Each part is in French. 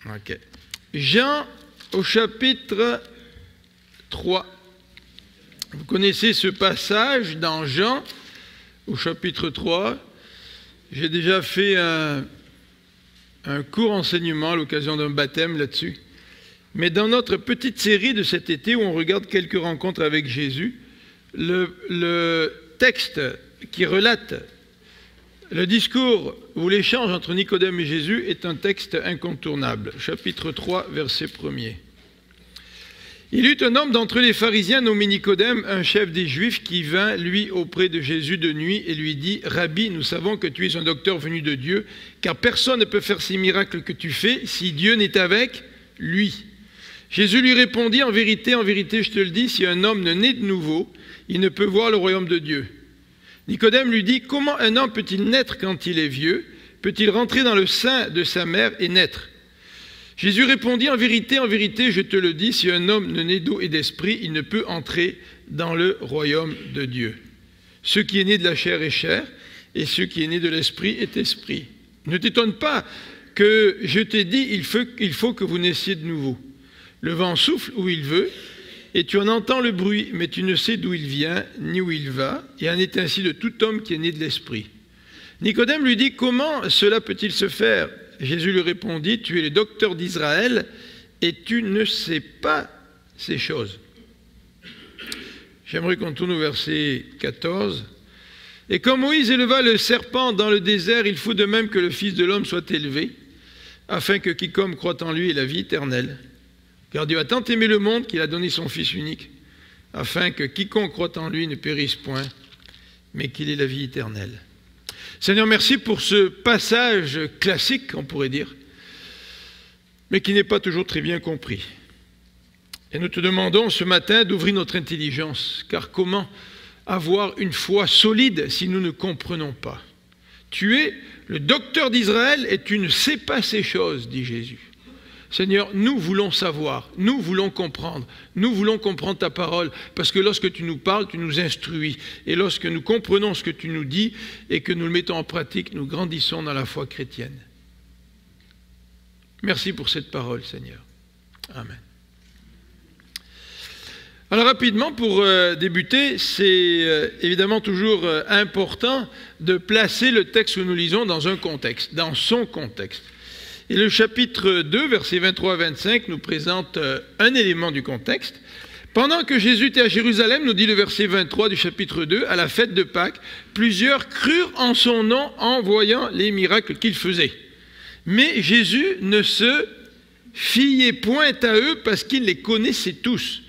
Ok. Jean au chapitre 3. Vous connaissez ce passage dans Jean au chapitre 3. J'ai déjà fait un court enseignement à l'occasion d'un baptême là-dessus. Mais dans notre petite série de cet été où on regarde quelques rencontres avec Jésus, le texte qui relate le discours ou l'échange entre Nicodème et Jésus est un texte incontournable. Chapitre 3, verset 1er. Il y eut un homme d'entre les pharisiens nommé Nicodème, un chef des Juifs, qui vint, lui, auprès de Jésus de nuit et lui dit « Rabbi, nous savons que tu es un docteur venu de Dieu, car personne ne peut faire ces miracles que tu fais si Dieu n'est avec lui. » Jésus lui répondit « En vérité, je te le dis, si un homme ne naît de nouveau, il ne peut voir le royaume de Dieu. » Nicodème lui dit « Comment un homme peut-il naître quand il est vieux? Peut-il rentrer dans le sein de sa mère et naître ?» Jésus répondit « En vérité, je te le dis, si un homme ne naît d'eau et d'esprit, il ne peut entrer dans le royaume de Dieu. Ce qui est né de la chair est chair, et ce qui est né de l'esprit est esprit. Ne t'étonne pas que je t'ai dit, il faut que vous naissiez de nouveau. Le vent souffle où il veut, et tu en entends le bruit, mais tu ne sais d'où il vient, ni où il va, et en est ainsi de tout homme qui est né de l'esprit. » Nicodème lui dit « Comment cela peut-il se faire ?» Jésus lui répondit « Tu es le docteur d'Israël, et tu ne sais pas ces choses. » J'aimerais qu'on tourne au verset 14. « Et comme Moïse éleva le serpent dans le désert, il faut de même que le Fils de l'homme soit élevé, afin que quiconque croit en lui ait la vie éternelle. Car Dieu a tant aimé le monde qu'il a donné son Fils unique, afin que quiconque croit en lui ne périsse point, mais qu'il ait la vie éternelle. » Seigneur, merci pour ce passage classique, on pourrait dire, mais qui n'est pas toujours très bien compris. Et nous te demandons ce matin d'ouvrir notre intelligence, car comment avoir une foi solide si nous ne comprenons pas? Tu es le docteur d'Israël et tu ne sais pas ces choses, dit Jésus. Seigneur, nous voulons savoir, nous voulons comprendre ta parole, parce que lorsque tu nous parles, tu nous instruis. Et lorsque nous comprenons ce que tu nous dis et que nous le mettons en pratique, nous grandissons dans la foi chrétienne. Merci pour cette parole, Seigneur. Amen. Alors rapidement, pour débuter, c'est évidemment toujours important de placer le texte que nous lisons dans un contexte, dans son contexte. Et le chapitre 2, versets 23 à 25, nous présente un élément du contexte. Pendant que Jésus était à Jérusalem, nous dit le verset 23 du chapitre 2, à la fête de Pâques, plusieurs crurent en son nom en voyant les miracles qu'il faisait. Mais Jésus ne se fiait point à eux parce qu'il les connaissait tous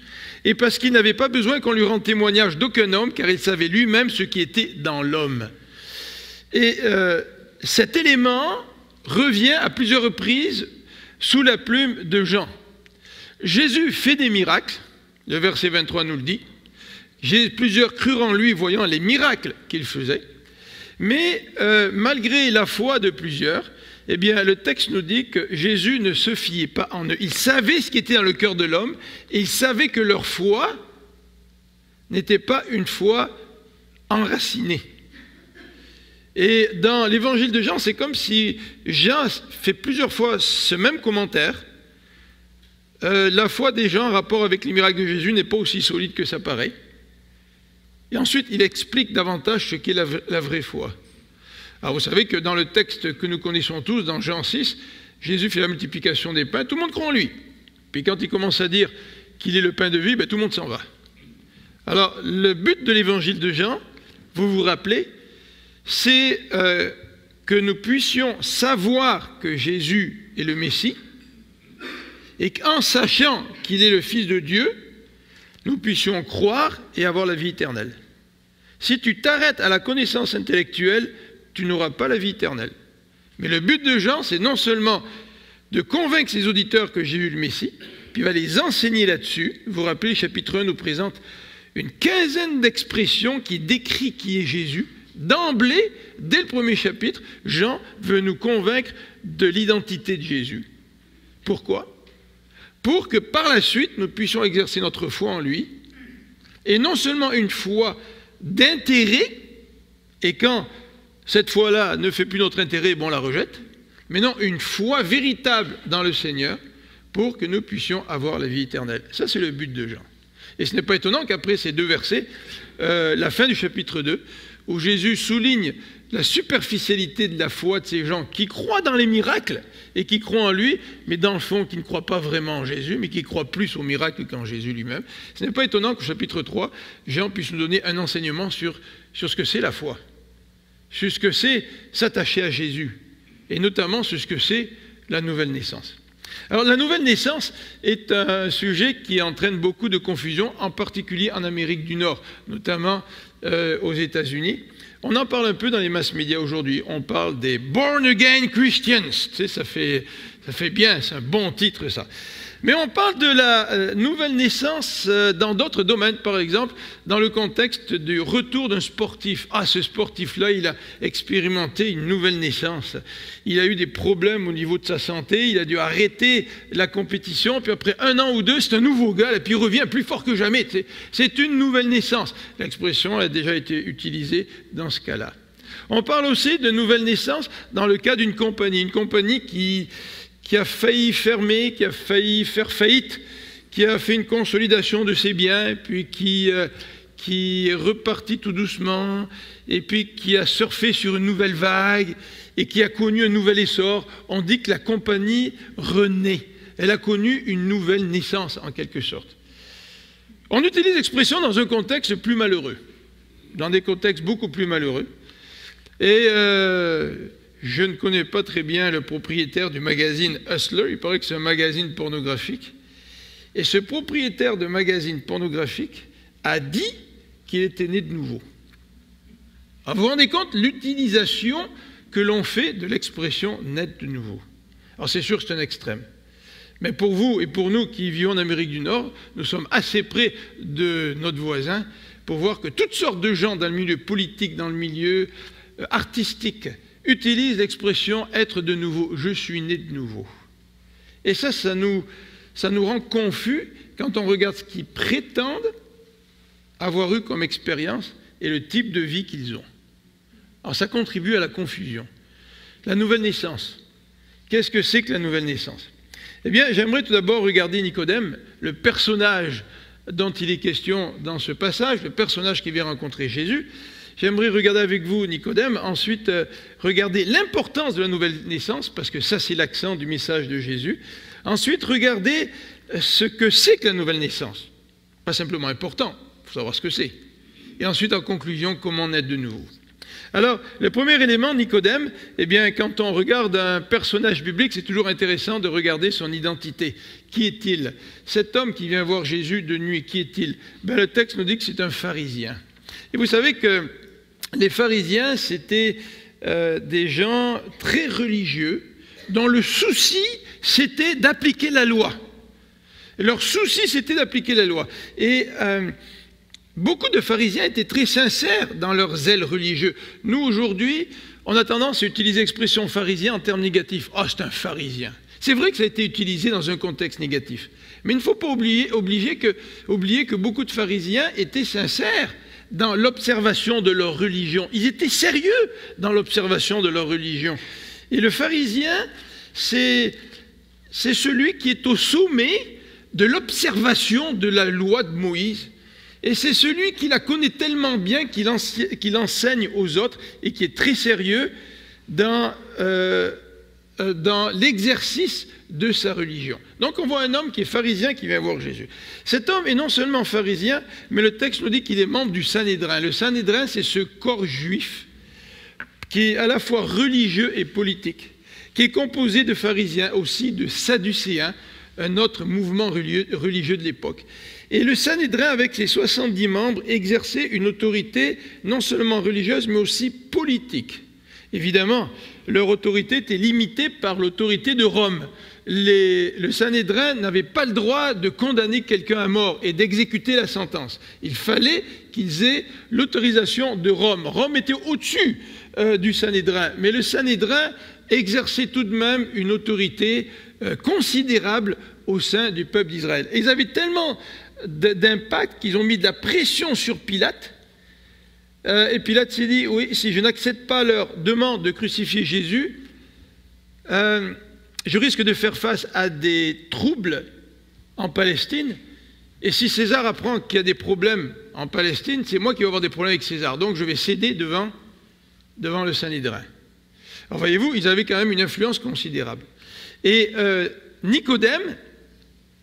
et parce qu'il n'avait pas besoin qu'on lui rende témoignage d'aucun homme, car il savait lui-même ce qui était dans l'homme. Et cet élément revient à plusieurs reprises sous la plume de Jean. Jésus fait des miracles, le verset 23 nous le dit. Plusieurs crurent en lui voyant les miracles qu'il faisait. Mais malgré la foi de plusieurs, eh bien, le texte nous dit que Jésus ne se fiait pas en eux. Il savait ce qui était dans le cœur de l'homme et il savait que leur foi n'était pas une foi enracinée. Et dans l'évangile de Jean, c'est comme si Jean fait plusieurs fois ce même commentaire. La foi des gens en rapport avec les miracles de Jésus n'est pas aussi solide que ça paraît. Et ensuite, il explique davantage ce qu'est la vraie foi. Alors vous savez que dans le texte que nous connaissons tous, dans Jean 6, Jésus fait la multiplication des pains, tout le monde croit en lui. Puis quand il commence à dire qu'il est le pain de vie, tout le monde s'en va. Alors le but de l'évangile de Jean, vous vous rappelez, c'est que nous puissions savoir que Jésus est le Messie et qu'en sachant qu'il est le Fils de Dieu, nous puissions croire et avoir la vie éternelle. Si tu t'arrêtes à la connaissance intellectuelle, tu n'auras pas la vie éternelle. Mais le but de Jean, c'est non seulement de convaincre ses auditeurs que Jésus est le Messie, puis il va les enseigner là-dessus. Vous vous rappelez, chapitre 1 nous présente une quinzaine d'expressions qui décrit qui est Jésus. D'emblée, dès le premier chapitre, Jean veut nous convaincre de l'identité de Jésus. Pourquoi? Pour que par la suite, nous puissions exercer notre foi en lui, et non seulement une foi d'intérêt, et quand cette foi-là ne fait plus notre intérêt, on la rejette, mais non une foi véritable dans le Seigneur pour que nous puissions avoir la vie éternelle. Ça, c'est le but de Jean. Et ce n'est pas étonnant qu'après ces 2 versets, la fin du chapitre 2, où Jésus souligne la superficialité de la foi de ces gens qui croient dans les miracles et qui croient en lui, mais dans le fond, qui ne croient pas vraiment en Jésus, mais qui croient plus aux miracles qu'en Jésus lui-même. Ce n'est pas étonnant qu'au chapitre 3, Jean puisse nous donner un enseignement sur ce que c'est la foi, sur ce que c'est s'attacher à Jésus, et notamment sur ce que c'est la nouvelle naissance. Alors, la nouvelle naissance est un sujet qui entraîne beaucoup de confusion, en particulier en Amérique du Nord, notamment aux États-Unis. On en parle un peu dans les masses médias aujourd'hui. On parle des Born Again Christians. Tu sais, ça fait bien, c'est un bon titre, ça. Mais on parle de la nouvelle naissance dans d'autres domaines, par exemple, dans le contexte du retour d'un sportif. Ah, ce sportif-là, il a expérimenté une nouvelle naissance. Il a eu des problèmes au niveau de sa santé, il a dû arrêter la compétition, puis après 1 an ou 2, c'est un nouveau gars, et puis il revient plus fort que jamais. C'est une nouvelle naissance. L'expression a déjà été utilisée dans ce cas-là. On parle aussi de nouvelle naissance dans le cas d'une compagnie. Une compagnie qui a failli fermer, qui a failli faire faillite, qui a fait une consolidation de ses biens, puis qui est reparti tout doucement, et puis qui a surfé sur une nouvelle vague, et qui a connu un nouvel essor. On dit que la compagnie renaît. Elle a connu une nouvelle naissance, en quelque sorte. On utilise l'expression dans un contexte plus malheureux, dans des contextes beaucoup plus malheureux. Et je ne connais pas très bien le propriétaire du magazine Hustler. Il paraît que c'est un magazine pornographique. Et ce propriétaire de magazine pornographique a dit qu'il était né de nouveau. Alors, vous vous rendez compte l'utilisation que l'on fait de l'expression « naître de nouveau ». Alors c'est sûr que c'est un extrême. Mais pour vous et pour nous qui vivons en Amérique du Nord, nous sommes assez près de notre voisin pour voir que toutes sortes de gens dans le milieu politique, dans le milieu artistique, utilisent l'expression « être de nouveau »,« je suis né de nouveau ». Et ça nous rend confus quand on regarde ce qu'ils prétendent avoir eu comme expérience et le type de vie qu'ils ont. Alors ça contribue à la confusion. La nouvelle naissance. Qu'est-ce que c'est que la nouvelle naissance? Eh bien, j'aimerais tout d'abord regarder Nicodème, le personnage dont il est question dans ce passage, le personnage qui vient rencontrer Jésus. J'aimerais regarder avec vous Nicodème, ensuite regarder l'importance de la nouvelle naissance, parce que ça c'est l'accent du message de Jésus. Ensuite, regarder ce que c'est que la nouvelle naissance. Pas simplement important, il faut savoir ce que c'est. Et ensuite, en conclusion, comment naître de nouveau. Alors, le premier élément, Nicodème, eh bien, quand on regarde un personnage biblique, c'est toujours intéressant de regarder son identité. Qui est-il? Cet homme qui vient voir Jésus de nuit, qui est-il? Ben, le texte nous dit que c'est un pharisien. Et vous savez que les pharisiens, c'était des gens très religieux, dont le souci, c'était d'appliquer la loi. Leur souci, c'était d'appliquer la loi. Et beaucoup de pharisiens étaient très sincères dans leur zèle religieux. Nous, aujourd'hui, on a tendance à utiliser l'expression pharisien en termes négatifs. « Ah, c'est un pharisien ». C'est vrai que ça a été utilisé dans un contexte négatif. Mais il ne faut pas oublier que beaucoup de pharisiens étaient sincères dans l'observation de leur religion. Ils étaient sérieux dans l'observation de leur religion. Et le pharisien, c'est celui qui est au sommet de l'observation de la loi de Moïse. Et c'est celui qui la connaît tellement bien qu'il enseigne aux autres et qui est très sérieux dans l'exercice de sa religion. Donc on voit un homme qui est pharisien qui vient voir Jésus. Cet homme est non seulement pharisien, mais le texte nous dit qu'il est membre du Sanhédrin. Le Sanhédrin, c'est ce corps juif qui est à la fois religieux et politique, qui est composé de pharisiens, aussi de sadducéens, un autre mouvement religieux de l'époque. Et le Sanhédrin, avec ses 70 membres, exerçait une autorité non seulement religieuse, mais aussi politique. Évidemment, leur autorité était limitée par l'autorité de Rome. Le Sanhédrin n'avait pas le droit de condamner quelqu'un à mort et d'exécuter la sentence. Il fallait qu'ils aient l'autorisation de Rome. Rome était au-dessus du Sanhédrin, mais le Sanhédrin exerçait tout de même une autorité considérable au sein du peuple d'Israël. Et ils avaient tellement d'impact qu'ils ont mis de la pression sur Pilate. Et Pilate s'est dit, oui, si je n'accepte pas leur demande de crucifier Jésus, je risque de faire face à des troubles en Palestine, et si César apprend qu'il y a des problèmes en Palestine, c'est moi qui vais avoir des problèmes avec César, donc je vais céder devant le Sanhédrin. Alors voyez-vous, ils avaient quand même une influence considérable. Et Nicodème,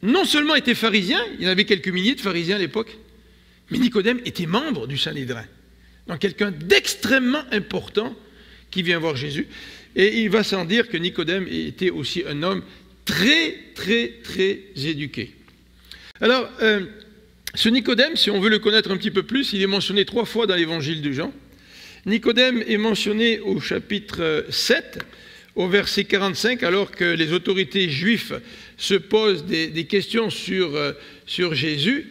non seulement était pharisien, il y en avait quelques milliers de pharisiens à l'époque, mais Nicodème était membre du Sanhédrin. Donc quelqu'un d'extrêmement important qui vient voir Jésus. Et il va sans dire que Nicodème était aussi un homme très, très, très éduqué. Alors, ce Nicodème, si on veut le connaître un petit peu plus, il est mentionné 3 fois dans l'évangile de Jean. Nicodème est mentionné au chapitre 7, au verset 45, alors que les autorités juives se posent des questions sur Jésus,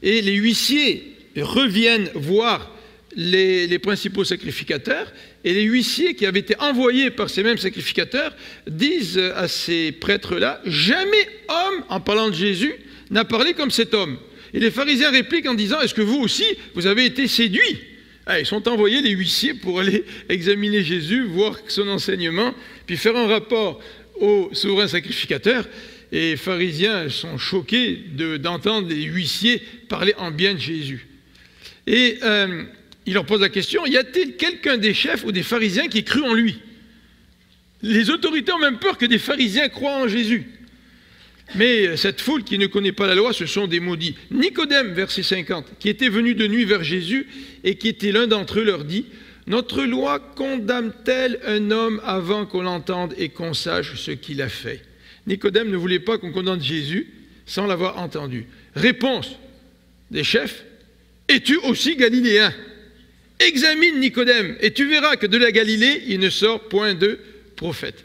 et les huissiers reviennent voir les principaux sacrificateurs, et les huissiers qui avaient été envoyés par ces mêmes sacrificateurs disent à ces prêtres-là, « Jamais homme, en parlant de Jésus, n'a parlé comme cet homme. » Et les pharisiens répliquent en disant, « Est-ce que vous aussi, vous avez été séduits ?» Ils sont envoyés, les huissiers, pour aller examiner Jésus, voir son enseignement, puis faire un rapport au souverain sacrificateur. Et les pharisiens sont choqués d'entendre les huissiers parler en bien de Jésus. Et il leur pose la question, y a-t-il quelqu'un des chefs ou des pharisiens qui crut en lui? Les autorités ont même peur que des pharisiens croient en Jésus. Mais cette foule qui ne connaît pas la loi, ce sont des maudits. Nicodème, verset 50, qui était venu de nuit vers Jésus et qui était l'un d'entre eux, leur dit, « Notre loi condamne-t-elle un homme avant qu'on l'entende et qu'on sache ce qu'il a fait ?» Nicodème ne voulait pas qu'on condamne Jésus sans l'avoir entendu. Réponse des chefs, « Es-tu aussi galiléen ? Examine Nicodème et tu verras que de la Galilée, il ne sort point de prophète. »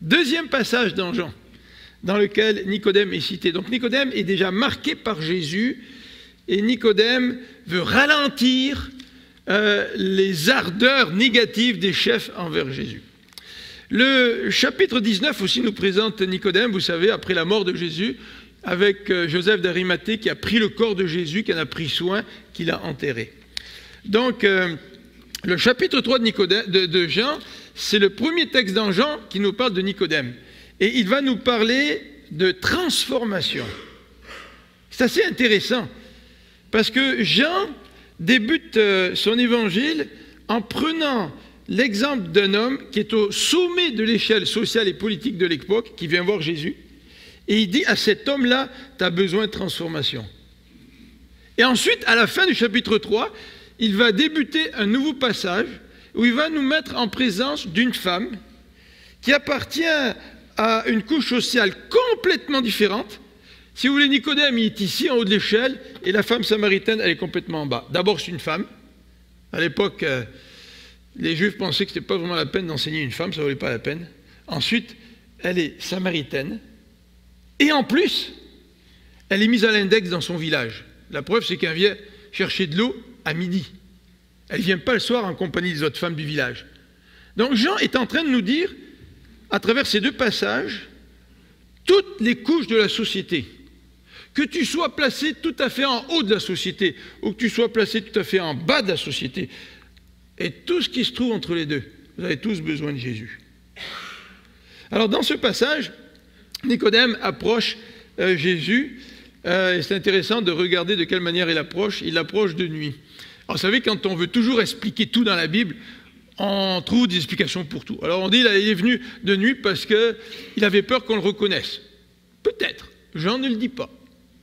Deuxième passage dans Jean, dans lequel Nicodème est cité. Donc Nicodème est déjà marqué par Jésus et Nicodème veut ralentir les ardeurs négatives des chefs envers Jésus. Le chapitre 19 aussi nous présente Nicodème, vous savez, après la mort de Jésus, avec Joseph d'Arimathée qui a pris le corps de Jésus, qui en a pris soin, qui l'a enterré. Donc, le chapitre 3 de Jean, c'est le premier texte dans Jean qui nous parle de Nicodème. Et il va nous parler de transformation. C'est assez intéressant, parce que Jean débute son évangile en prenant l'exemple d'un homme qui est au sommet de l'échelle sociale et politique de l'époque, qui vient voir Jésus, et il dit à cet homme-là, tu as besoin de transformation. Et ensuite, à la fin du chapitre 3, il va débuter un nouveau passage où il va nous mettre en présence d'une femme qui appartient à une couche sociale complètement différente. Si vous voulez, Nicodème, il est ici, en haut de l'échelle, et la femme samaritaine, elle est complètement en bas. D'abord, c'est une femme. À l'époque, les Juifs pensaient que ce n'était pas vraiment la peine d'enseigner une femme, ça ne valait pas la peine. Ensuite, elle est samaritaine. Et en plus, elle est mise à l'index dans son village. La preuve, c'est qu'elle vient chercher de l'eau à midi. Elle ne vient pas le soir en compagnie des autres femmes du village. Donc Jean est en train de nous dire, à travers ces deux passages, toutes les couches de la société, que tu sois placé tout à fait en haut de la société, ou que tu sois placé tout à fait en bas de la société, et tout ce qui se trouve entre les deux, vous avez tous besoin de Jésus. Alors dans ce passage, Nicodème approche Jésus, et c'est intéressant de regarder de quelle manière il approche de nuit. Alors vous savez, quand on veut toujours expliquer tout dans la Bible, on trouve des explications pour tout. Alors on dit qu'il est venu de nuit parce qu'il avait peur qu'on le reconnaisse. Peut-être, Jean ne le dit pas.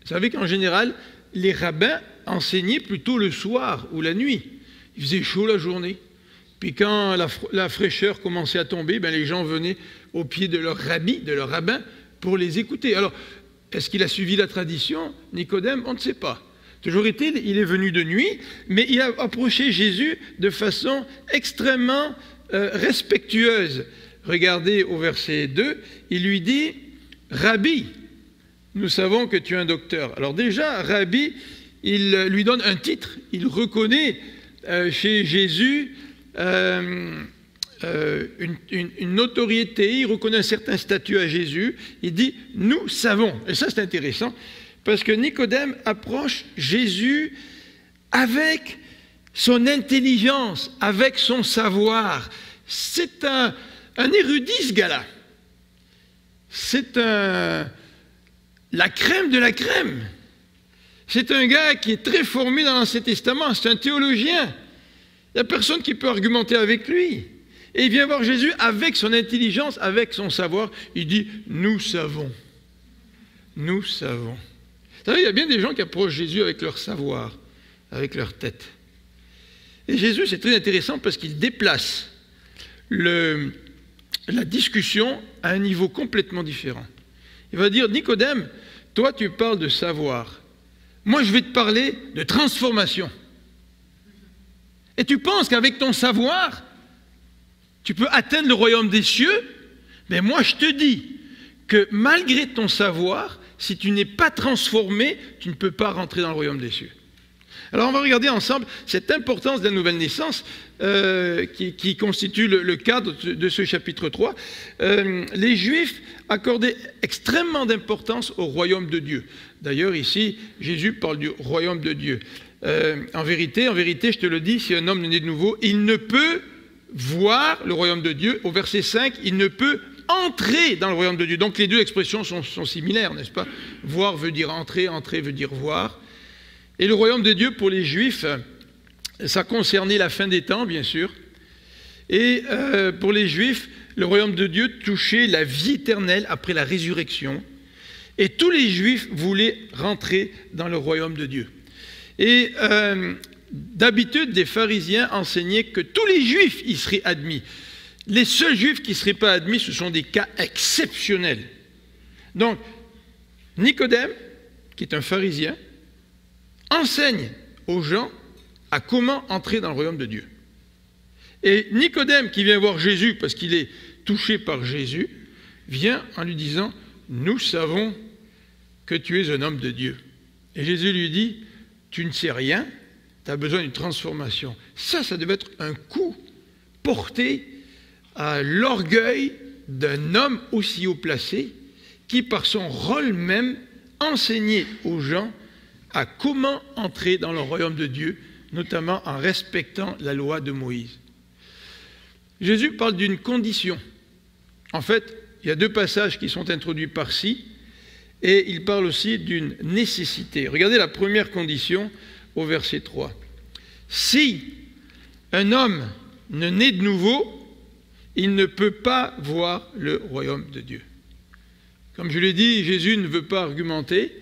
Vous savez qu'en général, les rabbins enseignaient plutôt le soir ou la nuit. Il faisait chaud la journée. Puis quand la fraîcheur commençait à tomber, les gens venaient au pied de leur rabbi, de leur rabbin, pour les écouter. Alors, est-ce qu'il a suivi la tradition, Nicodème? On ne sait pas. Toujours est-il, il est venu de nuit, mais il a approché Jésus de façon extrêmement respectueuse. Regardez au verset 2, il lui dit « Rabbi, nous savons que tu es un docteur. » Alors déjà, Rabbi, il lui donne un titre, il reconnaît chez Jésus une notoriété, il reconnaît un certain statut à Jésus, il dit « Nous savons ». Et ça c'est intéressant. Parce que Nicodème approche Jésus avec son intelligence, avec son savoir. C'est un érudit, ce gars-là. c'est la crème de la crème. C'est un gars qui est très formé dans l'Ancien Testament, c'est un théologien. Il n'y a personne qui peut argumenter avec lui. Et il vient voir Jésus avec son intelligence, avec son savoir. Il dit, nous savons. Nous savons. Vous savez, il y a bien des gens qui approchent Jésus avec leur savoir, avec leur tête. Et Jésus, c'est très intéressant parce qu'il déplace la discussion à un niveau complètement différent. Il va dire, Nicodème, toi tu parles de savoir. Moi je vais te parler de transformation. Et tu penses qu'avec ton savoir, tu peux atteindre le royaume des cieux? Mais moi je te dis que malgré ton savoir, si tu n'es pas transformé, tu ne peux pas rentrer dans le royaume des cieux. Alors on va regarder ensemble cette importance de la nouvelle naissance qui constitue le cadre de ce chapitre 3. Les Juifs accordaient extrêmement d'importance au royaume de Dieu. D'ailleurs ici, Jésus parle du royaume de Dieu. En vérité, je te le dis, si un homme est né de nouveau, il ne peut voir le royaume de Dieu. Au verset 5, il ne peut entrer dans le royaume de Dieu. Donc les deux expressions sont similaires, n'est-ce pas? Voir veut dire entrer, entrer veut dire voir. Et le royaume de Dieu, pour les Juifs, ça concernait la fin des temps, bien sûr. Et pour les Juifs, le royaume de Dieu touchait la vie éternelle après la résurrection. Et tous les Juifs voulaient rentrer dans le royaume de Dieu. Et d'habitude, les pharisiens enseignaient que tous les Juifs y seraient admis. Les seuls Juifs qui ne seraient pas admis, ce sont des cas exceptionnels. Donc, Nicodème, qui est un pharisien, enseigne aux gens à comment entrer dans le royaume de Dieu. Et Nicodème, qui vient voir Jésus parce qu'il est touché par Jésus, vient en lui disant, « Nous savons que tu es un homme de Dieu. » Et Jésus lui dit, « Tu ne sais rien, tu as besoin d'une transformation. » Ça devait être un coup porté à l'orgueil d'un homme aussi haut placé qui, par son rôle même, enseignait aux gens à comment entrer dans le royaume de Dieu, notamment en respectant la loi de Moïse. Jésus parle d'une condition. En fait, il y a deux passages qui sont introduits par-ci, et il parle aussi d'une nécessité. Regardez la première condition au verset 3. Si un homme ne naît de nouveau, il ne peut pas voir le royaume de Dieu. Comme je l'ai dit, Jésus ne veut pas argumenter,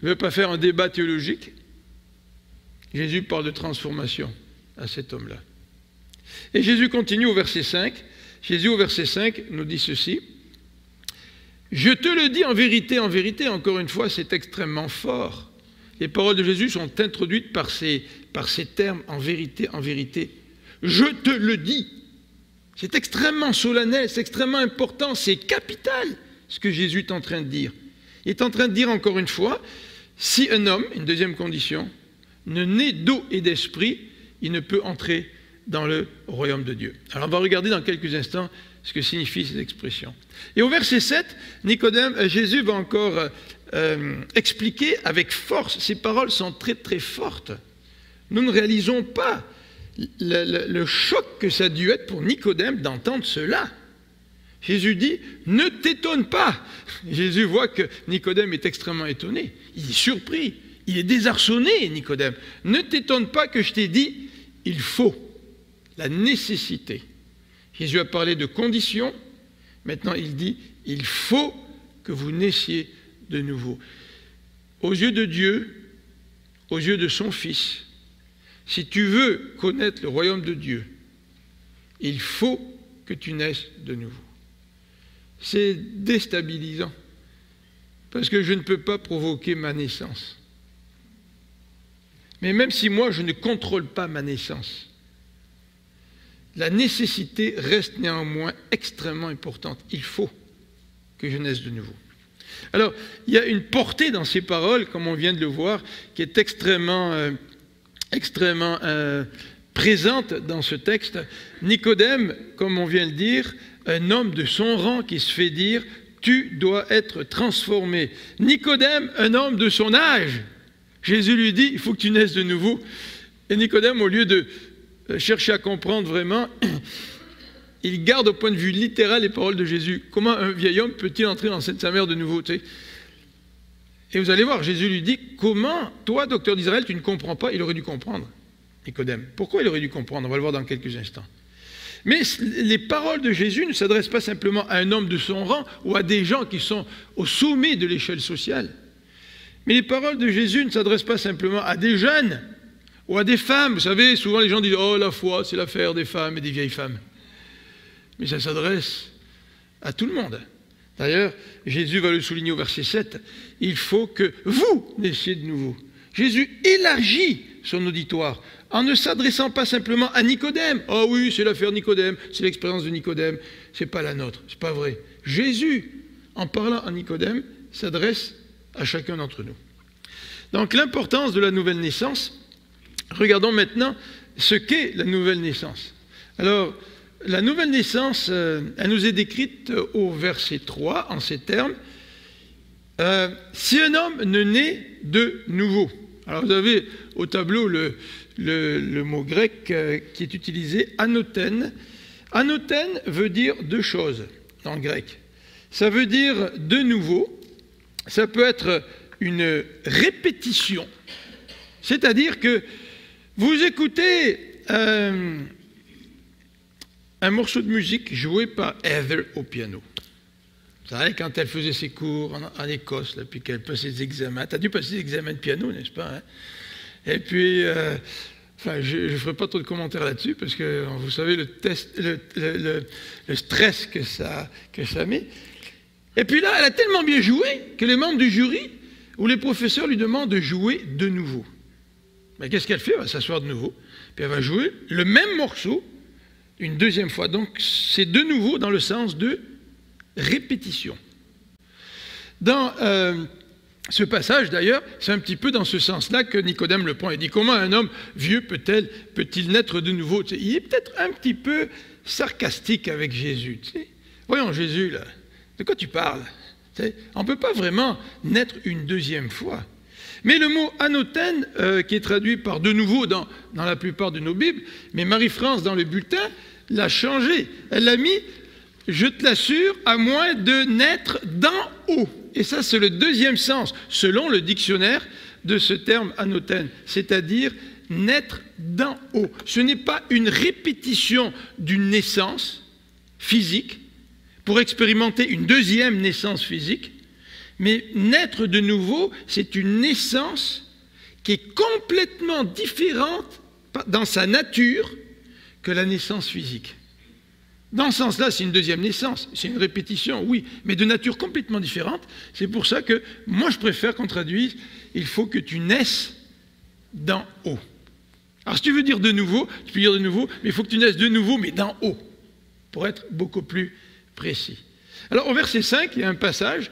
ne veut pas faire un débat théologique. Jésus parle de transformation à cet homme-là. Et Jésus continue au verset 5. Jésus au verset 5 nous dit ceci. « Je te le dis en vérité, encore une fois, c'est extrêmement fort. » Les paroles de Jésus sont introduites par ces termes, en vérité, en vérité. « Je te le dis ». C'est extrêmement solennel, c'est extrêmement important, c'est capital ce que Jésus est en train de dire. Il est en train de dire encore une fois, si un homme, une deuxième condition, ne naît d'eau et d'esprit, il ne peut entrer dans le royaume de Dieu. Alors on va regarder dans quelques instants ce que signifient ces expressions. Et au verset 7, Jésus va encore expliquer avec force, ces paroles sont très très fortes. Nous ne réalisons pas le choc que ça a dû être pour Nicodème d'entendre cela. Jésus dit, ne t'étonne pas. Jésus voit que Nicodème est extrêmement étonné. Il est surpris. Il est désarçonné, Nicodème. Ne t'étonne pas que je t'ai dit, il faut. La nécessité. Jésus a parlé de conditions. Maintenant, il dit, il faut que vous naissiez de nouveau. Aux yeux de Dieu, aux yeux de son Fils, si tu veux connaître le royaume de Dieu, il faut que tu naisses de nouveau. C'est déstabilisant, parce que je ne peux pas provoquer ma naissance. Mais même si moi, je ne contrôle pas ma naissance, la nécessité reste néanmoins extrêmement importante. Il faut que je naisse de nouveau. Alors, il y a une portée dans ces paroles, comme on vient de le voir, qui est extrêmement présente dans ce texte. Nicodème, comme on vient de le dire, un homme de son rang qui se fait dire « tu dois être transformé ». Nicodème, un homme de son âge. Jésus lui dit « il faut que tu naisses de nouveau ». Et Nicodème, au lieu de chercher à comprendre vraiment, il garde au point de vue littéral les paroles de Jésus. Comment un vieil homme peut-il entrer dans le sein de sa mère de nouveau, tu sais? Et vous allez voir, Jésus lui dit, comment, toi, docteur d'Israël, tu ne comprends pas? Il aurait dû comprendre, Nicodème. Pourquoi il aurait dû comprendre? On va le voir dans quelques instants. Mais les paroles de Jésus ne s'adressent pas simplement à un homme de son rang ou à des gens qui sont au sommet de l'échelle sociale. Mais les paroles de Jésus ne s'adressent pas simplement à des jeunes ou à des femmes. Vous savez, souvent les gens disent « Oh, la foi, c'est l'affaire des femmes et des vieilles femmes. » Mais ça s'adresse à tout le monde. D'ailleurs, Jésus va le souligner au verset 7. « Il faut que vous naissiez de nouveau. » Jésus élargit son auditoire en ne s'adressant pas simplement à Nicodème. « Oh oui, c'est l'affaire Nicodème, c'est l'expérience de Nicodème, c'est pas la nôtre, c'est pas vrai. » Jésus, en parlant à Nicodème, s'adresse à chacun d'entre nous. Donc l'importance de la nouvelle naissance, regardons maintenant ce qu'est la nouvelle naissance. Alors, la nouvelle naissance, elle nous est décrite au verset 3 en ces termes. Si un homme ne naît de nouveau. Alors vous avez au tableau le mot grec qui est utilisé, anothène. Anothène veut dire deux choses dans le grec. Ça veut dire de nouveau, ça peut être une répétition. C'est-à-dire que vous écoutez un morceau de musique joué par Heather au piano. Vous savez, quand elle faisait ses cours en Écosse, là, puis qu'elle passait des examens, tu as dû passer des examens de piano, n'est-ce pas, hein? Et puis, enfin, je ne ferai pas trop de commentaires là-dessus, parce que vous savez le stress que ça met. Et puis là, elle a tellement bien joué que les membres du jury ou les professeurs lui demandent de jouer de nouveau. Mais qu'est-ce qu'elle fait? Elle va s'asseoir de nouveau, puis elle va jouer le même morceau une deuxième fois. Donc, c'est de nouveau dans le sens de répétition. Dans ce passage, d'ailleurs, c'est un petit peu dans ce sens-là que Nicodème le prend. Il dit, comment un homme vieux peut-il naître de nouveau? Tu sais, il est peut-être un petit peu sarcastique avec Jésus. Tu sais. Voyons, Jésus, là, de quoi tu parles? Tu sais, on ne peut pas vraiment naître une deuxième fois. Mais le mot anothène, qui est traduit par de nouveau dans la plupart de nos Bibles, mais Marie-France, dans le bulletin, l'a changé. Elle l'a mis, je te l'assure, à moins de naître d'en haut. Et ça, c'est le deuxième sens, selon le dictionnaire de ce terme anothène, c'est-à-dire naître d'en haut. Ce n'est pas une répétition d'une naissance physique pour expérimenter une deuxième naissance physique, mais naître de nouveau, c'est une naissance qui est complètement différente dans sa nature que la naissance physique. Dans ce sens-là, c'est une deuxième naissance, c'est une répétition, oui, mais de nature complètement différente. C'est pour ça que moi, je préfère qu'on traduise « il faut que tu naisses d'en haut ». Alors, si tu veux dire de nouveau, tu peux dire de nouveau, mais il faut que tu naisses de nouveau, mais d'en haut, pour être beaucoup plus précis. Alors, au verset 5, il y a un passage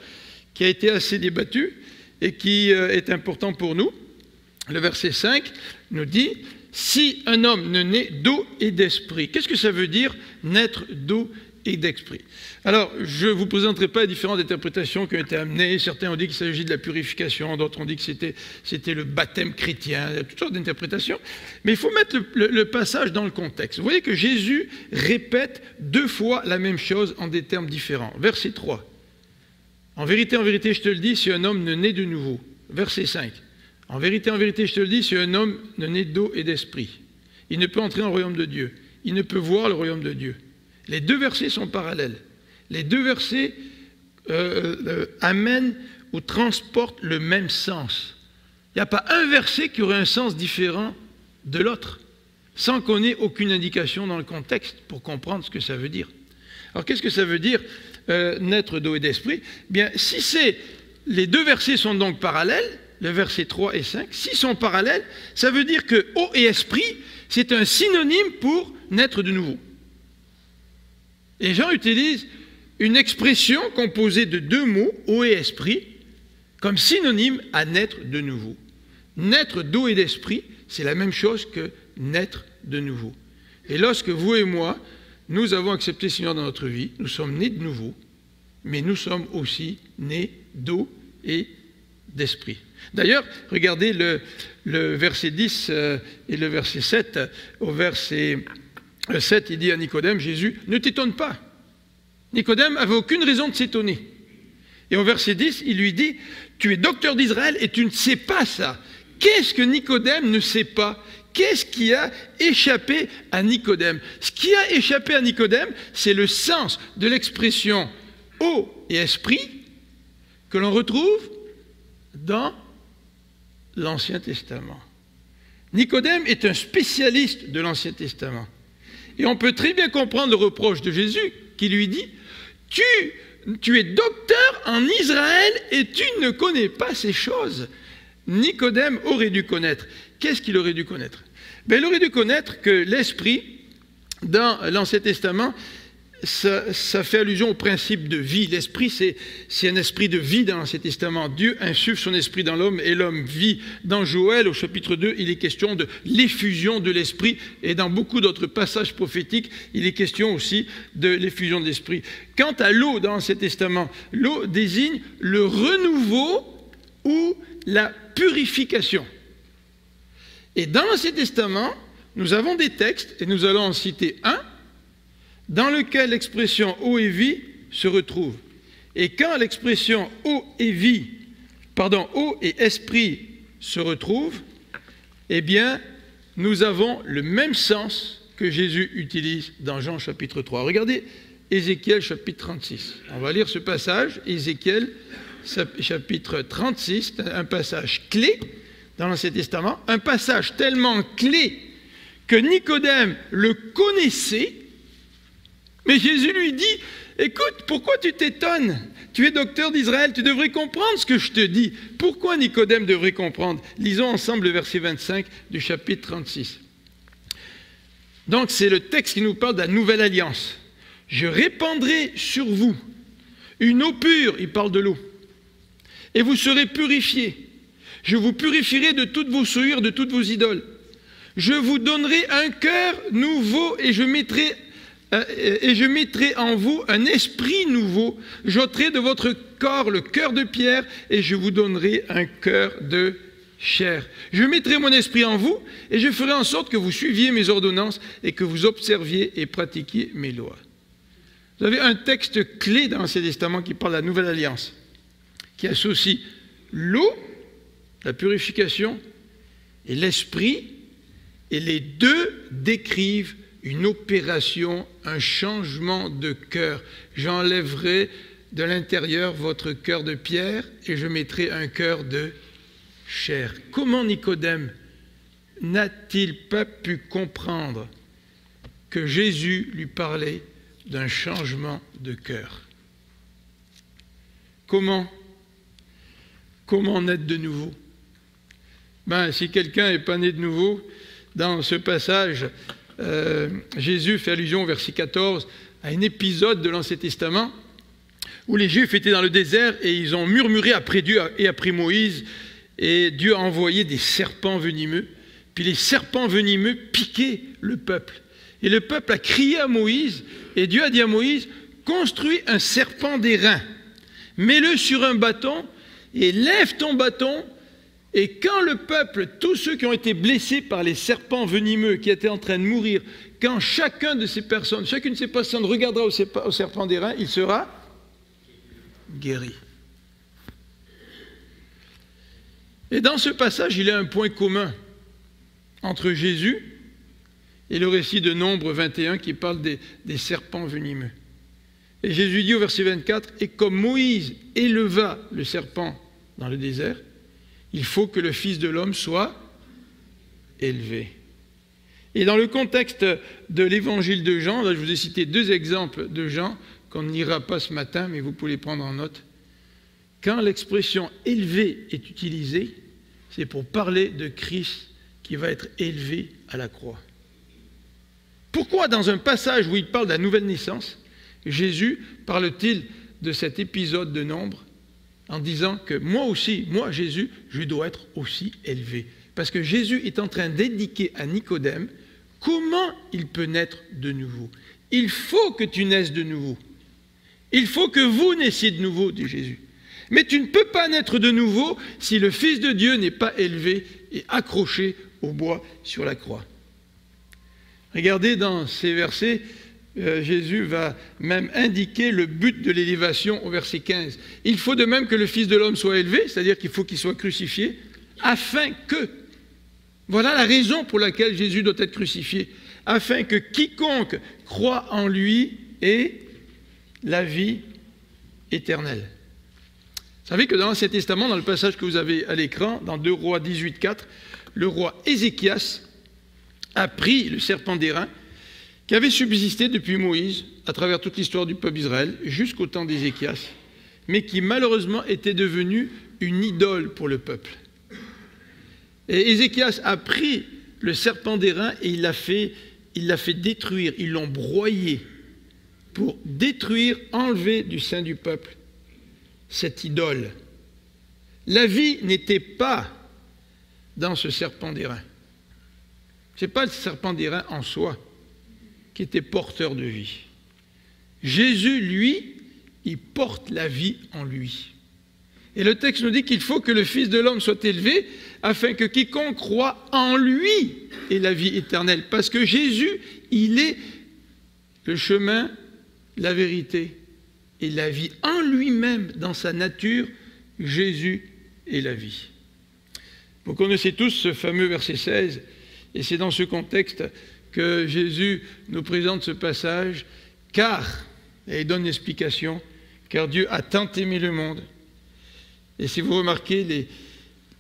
qui a été assez débattu et qui est important pour nous. Le verset 5 nous dit « Si un homme ne naît d'eau et d'esprit ». Qu'est-ce que ça veut dire naître d'eau et d'esprit? Alors, je ne vous présenterai pas les différentes interprétations qui ont été amenées. Certains ont dit qu'il s'agit de la purification, d'autres ont dit que c'était le baptême chrétien, il y a toutes sortes d'interprétations. Mais il faut mettre le passage dans le contexte. Vous voyez que Jésus répète deux fois la même chose en des termes différents. Verset 3. En vérité, je te le dis, si un homme ne naît de nouveau. Verset 5. En vérité, je te le dis, si un homme ne naît d'eau et d'esprit, il ne peut entrer dans le royaume de Dieu. Il ne peut voir le royaume de Dieu. Les deux versets sont parallèles. Les deux versets amènent ou transportent le même sens. Il n'y a pas un verset qui aurait un sens différent de l'autre, sans qu'on ait aucune indication dans le contexte pour comprendre ce que ça veut dire. Alors, qu'est-ce que ça veut dire naître d'eau et d'esprit? Bien, si les deux versets sont donc parallèles, le verset 3 et 5, s'ils sont parallèles, ça veut dire que eau et esprit, c'est un synonyme pour naître de nouveau. Les gens utilisent une expression composée de deux mots, eau et esprit, comme synonyme à naître de nouveau. Naître d'eau et d'esprit, c'est la même chose que naître de nouveau. Et lorsque vous et moi, nous avons accepté le Seigneur dans notre vie, nous sommes nés de nouveau, mais nous sommes aussi nés d'eau et d'esprit. D'ailleurs, regardez le verset 10 et le verset 7. Au verset 7, il dit à Nicodème, Jésus, ne t'étonne pas. Nicodème n'avait aucune raison de s'étonner. Et au verset 10, il lui dit, tu es docteur d'Israël et tu ne sais pas ça. Qu'est-ce que Nicodème ne sait pas? Qu'est-ce qui a échappé à Nicodème? Ce qui a échappé à Nicodème, c'est le sens de l'expression eau et esprit que l'on retrouve dans l'Ancien Testament. Nicodème est un spécialiste de l'Ancien Testament. Et on peut très bien comprendre le reproche de Jésus qui lui dit « Tu es docteur en Israël et tu ne connais pas ces choses. » Nicodème aurait dû connaître. Qu'est-ce qu'il aurait dû connaître? Il aurait dû connaître que l'esprit, dans l'Ancien Testament, ça fait allusion au principe de vie. L'esprit, c'est un esprit de vie dans l'Ancien Testament. Dieu insuffle son esprit dans l'homme et l'homme vit. Dans Joël, au chapitre 2, il est question de l'effusion de l'esprit. Et dans beaucoup d'autres passages prophétiques, il est question aussi de l'effusion de l'esprit. Quant à l'eau dans l'Ancien Testament, l'eau désigne le renouveau ou la purification. Et dans l'Ancien Testament, nous avons des textes, et nous allons en citer un, dans lequel l'expression eau et vie se retrouve. Et quand l'expression eau et esprit se retrouvent, eh bien, nous avons le même sens que Jésus utilise dans Jean chapitre 3. Regardez Ézéchiel chapitre 36. On va lire ce passage, Ézéchiel chapitre 36, un passage clé dans l'Ancien Testament, un passage tellement clé que Nicodème le connaissait. Mais Jésus lui dit, écoute, pourquoi tu t'étonnes? Tu es docteur d'Israël, tu devrais comprendre ce que je te dis. Pourquoi Nicodème devrait comprendre? Lisons ensemble le verset 25 du chapitre 36. Donc c'est le texte qui nous parle de la nouvelle alliance. Je répandrai sur vous une eau pure, il parle de l'eau, et vous serez purifiés. Je vous purifierai de toutes vos souillures, de toutes vos idoles. Je vous donnerai un cœur nouveau et je mettrai en vous un esprit nouveau. J'ôterai de votre corps le cœur de pierre et je vous donnerai un cœur de chair. Je mettrai mon esprit en vous et je ferai en sorte que vous suiviez mes ordonnances et que vous observiez et pratiquiez mes lois. Vous avez un texte clé dans l'Ancien Testament qui parle de la nouvelle alliance, qui associe l'eau, la purification et l'esprit, et les deux décrivent une opération, un changement de cœur. J'enlèverai de l'intérieur votre cœur de pierre et je mettrai un cœur de chair. Comment Nicodème n'a-t-il pas pu comprendre que Jésus lui parlait d'un changement de cœur? Comment naître de nouveau? Si quelqu'un n'est pas né de nouveau, dans ce passage, Jésus fait allusion au verset 14 à un épisode de l'Ancien Testament où les Juifs étaient dans le désert et ils ont murmuré après Dieu et après Moïse, et Dieu a envoyé des serpents venimeux, puis les serpents venimeux piquaient le peuple. Et le peuple a crié à Moïse, et Dieu a dit à Moïse, construis un serpent d'airain, mets-le sur un bâton et lève ton bâton. Et quand le peuple, tous ceux qui ont été blessés par les serpents venimeux, qui étaient en train de mourir, quand chacune de ces personnes regardera au serpent d'airain, il sera guéri. Et dans ce passage, il y a un point commun entre Jésus et le récit de Nombre 21 qui parle des serpents venimeux. Et Jésus dit au verset 24, « Et comme Moïse éleva le serpent dans le désert, il faut que le Fils de l'homme soit élevé. » Et dans le contexte de l'évangile de Jean, là je vous ai cité deux exemples de Jean qu'on n'ira pas ce matin, mais vous pouvez les prendre en note. Quand l'expression « élevé » est utilisée, c'est pour parler de Christ qui va être élevé à la croix. Pourquoi dans un passage où il parle de la nouvelle naissance, Jésus parle-t-il de cet épisode de Nombre en disant que moi aussi, moi Jésus, je dois être aussi élevé. Parce que Jésus est en train d'indiquer à Nicodème comment il peut naître de nouveau. Il faut que tu naisses de nouveau. Il faut que vous naissiez de nouveau, dit Jésus. Mais tu ne peux pas naître de nouveau si le Fils de Dieu n'est pas élevé et accroché au bois sur la croix. Regardez dans ces versets, Jésus va même indiquer le but de l'élévation au verset 15. Il faut de même que le Fils de l'homme soit élevé, c'est-à-dire qu'il faut qu'il soit crucifié, afin que, voilà la raison pour laquelle Jésus doit être crucifié, afin que quiconque croit en lui ait la vie éternelle. Vous savez que dans l'Ancien Testament, dans le passage que vous avez à l'écran, dans 2 Rois 18, 4, le roi Ézéchias a pris le serpent d'airain qui avait subsisté depuis Moïse à travers toute l'histoire du peuple d'Israël jusqu'au temps d'Ézéchias, mais qui malheureusement était devenu une idole pour le peuple. Et Ézéchias a pris le serpent d'airain et il l'a fait détruire, ils l'ont broyé pour détruire, enlever du sein du peuple cette idole. La vie n'était pas dans ce serpent d'airain. Ce n'est pas le serpent d'airain en soi qui était porteur de vie. Jésus, lui, il porte la vie en lui. Et le texte nous dit qu'il faut que le Fils de l'homme soit élevé afin que quiconque croit en lui ait la vie éternelle. Parce que Jésus, il est le chemin, la vérité et la vie. En lui-même, dans sa nature, Jésus est la vie. Vous connaissez tous ce fameux verset 16, et c'est dans ce contexte que Jésus nous présente ce passage, car, et il donne l'explication, car Dieu a tant aimé le monde. Et si vous remarquez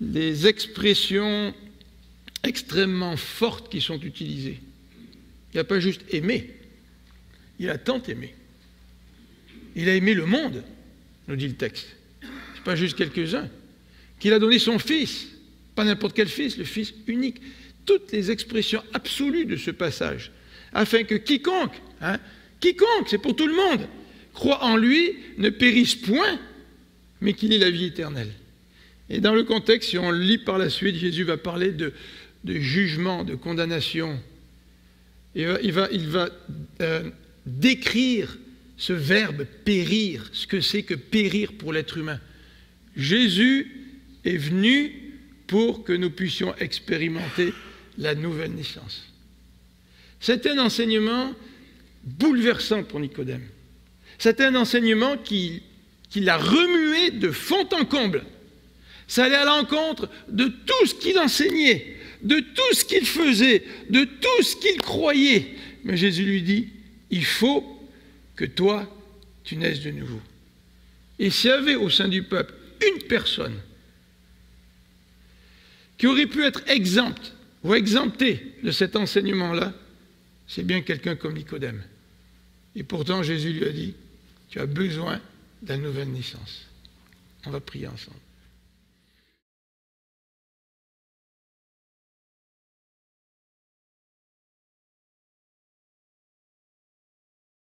les expressions extrêmement fortes qui sont utilisées, il n'a pas juste aimé, il a tant aimé. Il a aimé le monde, nous dit le texte. Ce n'est pas juste quelques-uns. Qu'il a donné son Fils, pas n'importe quel Fils, le Fils unique. Toutes les expressions absolues de ce passage, afin que quiconque, c'est pour tout le monde, croit en lui, ne périsse point, mais qu'il ait la vie éternelle. Et dans le contexte, si on lit par la suite, Jésus va parler de jugement, de condamnation. Il va décrire ce verbe périr, ce que c'est que périr pour l'être humain. Jésus est venu pour que nous puissions expérimenter la nouvelle naissance. C'est un enseignement bouleversant pour Nicodème. C'est un enseignement qui l'a remué de fond en comble. Ça allait à l'encontre de tout ce qu'il enseignait, de tout ce qu'il faisait, de tout ce qu'il croyait. Mais Jésus lui dit, il faut que toi, tu naisses de nouveau. Et s'il y avait au sein du peuple une personne qui aurait pu être exempte ou exemptée de cet enseignement-là, c'est bien quelqu'un comme Nicodème. Et pourtant, Jésus lui a dit, tu as besoin de la nouvelle naissance. On va prier ensemble.